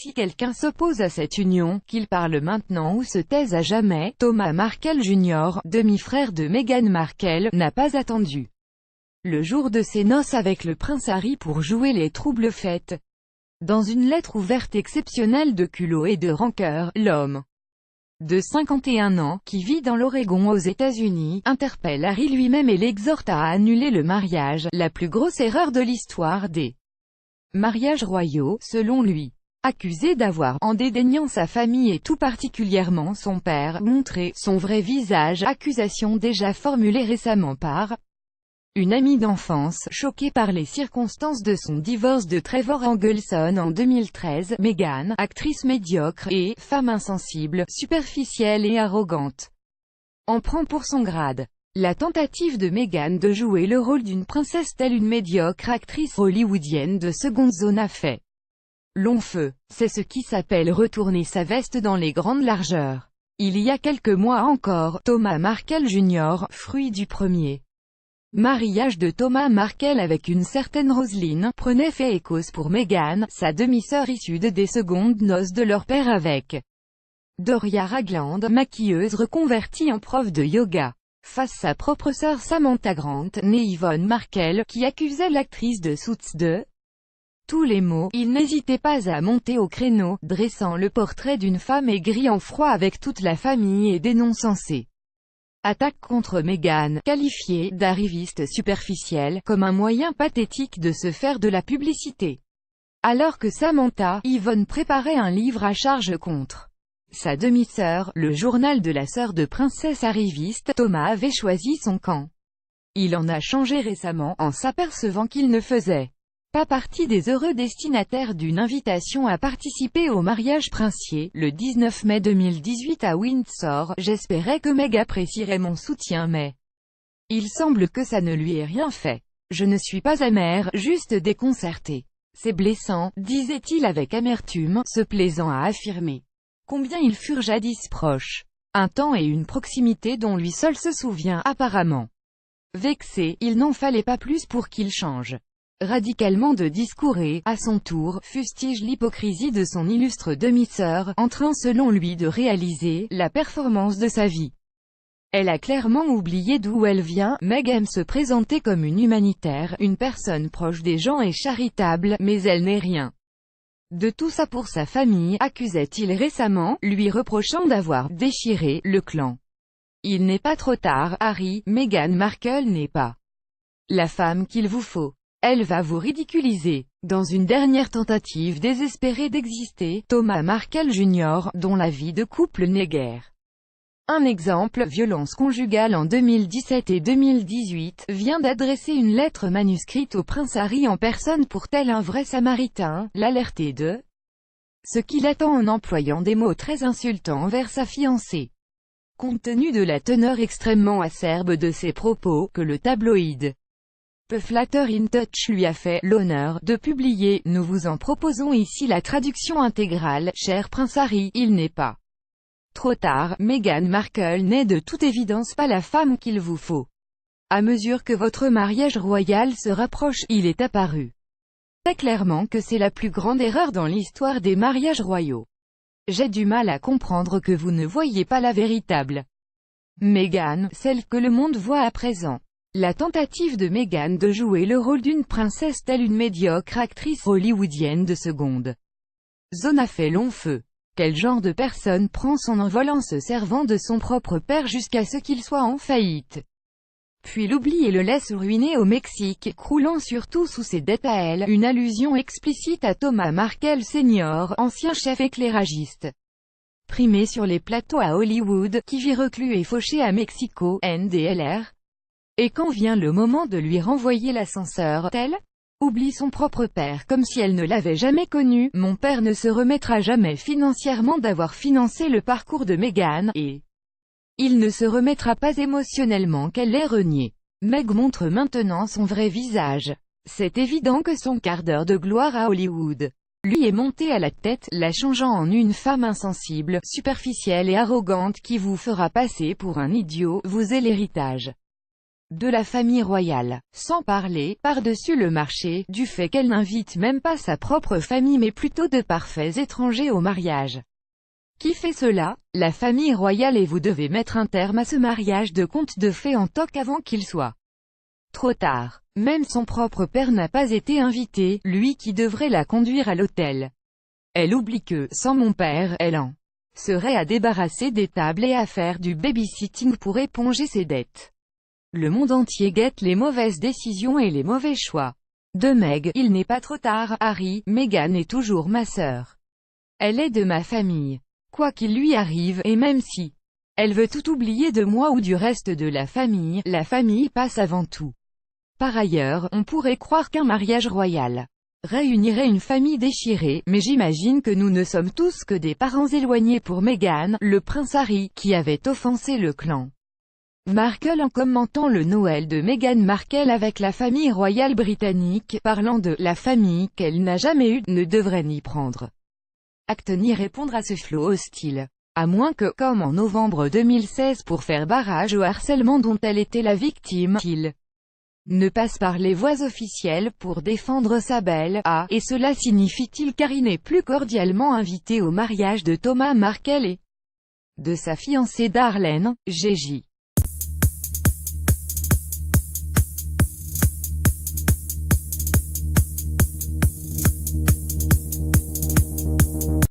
si quelqu'un s'oppose à cette union, qu'il parle maintenant ou se taise à jamais. Thomas Markle Jr., demi-frère de Meghan Markle, n'a pas attendu le jour de ses noces avec le prince Harry pour jouer les troubles fêtes. Dans une lettre ouverte exceptionnelle de culot et de rancœur, l'homme de 51 ans, qui vit dans l'Oregon aux États-Unis, interpelle Harry lui-même et l'exhorte à annuler le mariage, la plus grosse erreur de l'histoire des mariages royaux, selon lui. Accusé d'avoir, en dédaignant sa famille et tout particulièrement son père, montré son vrai visage, accusation déjà formulée récemment par une amie d'enfance, choquée par les circonstances de son divorce de Trevor Engelson en 2013, Meghan, actrice médiocre et femme insensible, superficielle et arrogante, en prend pour son grade. La tentative de Meghan de jouer le rôle d'une princesse telle une médiocre actrice hollywoodienne de seconde zone a fait long feu. C'est ce qui s'appelle retourner sa veste dans les grandes largeurs. Il y a quelques mois encore, Thomas Markle Jr., fruit du premier mariage de Thomas Markle avec une certaine Roseline, prenait fait et cause pour Meghan, sa demi-sœur issue des secondes noces de leur père avec Doria Ragland, maquilleuse reconvertie en prof de yoga, face sa propre sœur Samantha Grant, née Yvonne Markle, qui accusait l'actrice de Suits de tous les maux. Il n'hésitait pas à monter au créneau, dressant le portrait d'une femme aigrie en froid avec toute la famille et dénonçant ses attaque contre Meghan, qualifiée d'arriviste superficielle, comme un moyen pathétique de se faire de la publicité. Alors que Samantha, Yvonne préparait un livre à charge contre sa demi-sœur, le journal de la sœur de princesse arriviste, Thomas avait choisi son camp. Il en a changé récemment, en s'apercevant qu'il ne faisait pas partie des heureux destinataires d'une invitation à participer au mariage princier, le 19 mai 2018 à Windsor. J'espérais que Meg apprécierait mon soutien mais il semble que ça ne lui ait rien fait. Je ne suis pas amer, juste déconcerté. C'est blessant, disait-il avec amertume, se plaisant à affirmer combien ils furent jadis proches. Un temps et une proximité dont lui seul se souvient apparemment. Vexé, il n'en fallait pas plus pour qu'il change radicalement de discours et, à son tour, fustige l'hypocrisie de son illustre demi-sœur, en train selon lui de réaliser la performance de sa vie. Elle a clairement oublié d'où elle vient. Meg aime se présenter comme une humanitaire, une personne proche des gens et charitable, mais elle n'est rien de tout ça pour sa famille, accusait-il récemment, lui reprochant d'avoir déchiré le clan. Il n'est pas trop tard, Harry. Meghan Markle n'est pas la femme qu'il vous faut. Elle va vous ridiculiser. Dans une dernière tentative désespérée d'exister, Thomas Markle Jr., dont la vie de couple n'est guère un exemple, violence conjugale en 2017 et 2018, vient d'adresser une lettre manuscrite au prince Harry en personne pour tel un vrai samaritain, l'alerter de ce qu'il attend en employant des mots très insultants envers sa fiancée. Compte tenu de la teneur extrêmement acerbe de ses propos, que le tabloïd peu flatteur In Touch lui a fait l'honneur de publier, nous vous en proposons ici la traduction intégrale. Cher prince Harry, il n'est pas trop tard. Meghan Markle n'est de toute évidence pas la femme qu'il vous faut. À mesure que votre mariage royal se rapproche, il est apparu très clairement que c'est la plus grande erreur dans l'histoire des mariages royaux. J'ai du mal à comprendre que vous ne voyez pas la véritable Meghan, celle que le monde voit à présent. La tentative de Meghan de jouer le rôle d'une princesse telle une médiocre actrice hollywoodienne de seconde zone a fait long feu. Quel genre de personne prend son envol en se servant de son propre père jusqu'à ce qu'il soit en faillite, puis l'oublie et le laisse ruiner au Mexique, croulant surtout sous ses dettes à elle, une allusion explicite à Thomas Markle Sr., ancien chef éclairagiste primé sur les plateaux à Hollywood, qui vit reclus et fauché à Mexico, NDLR. Et quand vient le moment de lui renvoyer l'ascenseur, tel oublie son propre père comme si elle ne l'avait jamais connu. Mon père ne se remettra jamais financièrement d'avoir financé le parcours de Meghan, et il ne se remettra pas émotionnellement qu'elle l'ait renié. Meg montre maintenant son vrai visage. C'est évident que son quart d'heure de gloire à Hollywood lui est monté à la tête, la changeant en une femme insensible, superficielle et arrogante qui vous fera passer pour un idiot, vous et l'héritage de la famille royale, sans parler, par-dessus le marché, du fait qu'elle n'invite même pas sa propre famille mais plutôt de parfaits étrangers au mariage. Qui fait cela? La famille royale, et vous devez mettre un terme à ce mariage de conte de fées en toc avant qu'il soit trop tard. Même son propre père n'a pas été invité, lui qui devrait la conduire à l'hôtel. Elle oublie que, sans mon père, elle en serait à débarrasser des tables et à faire du babysitting pour éponger ses dettes. Le monde entier guette les mauvaises décisions et les mauvais choix de Meg. Il n'est pas trop tard, Harry, Meghan est toujours ma sœur. Elle est de ma famille. Quoi qu'il lui arrive, et même si elle veut tout oublier de moi ou du reste de la famille passe avant tout. Par ailleurs, on pourrait croire qu'un mariage royal réunirait une famille déchirée, mais j'imagine que nous ne sommes tous que des parents éloignés pour Meghan, le prince Harry, qui avait offensé le clan Markle en commentant le Noël de Meghan Markle avec la famille royale britannique, parlant de « la famille qu'elle n'a jamais eue », ne devrait ni prendre acte ni répondre à ce flot hostile. À moins que, comme en novembre 2016 pour faire barrage au harcèlement dont elle était la victime, il ne passe par les voies officielles pour défendre sa belle, et cela signifie-t-il qu'Harry n'est plus cordialement invité au mariage de Thomas Markle et de sa fiancée Darlene, Gigi.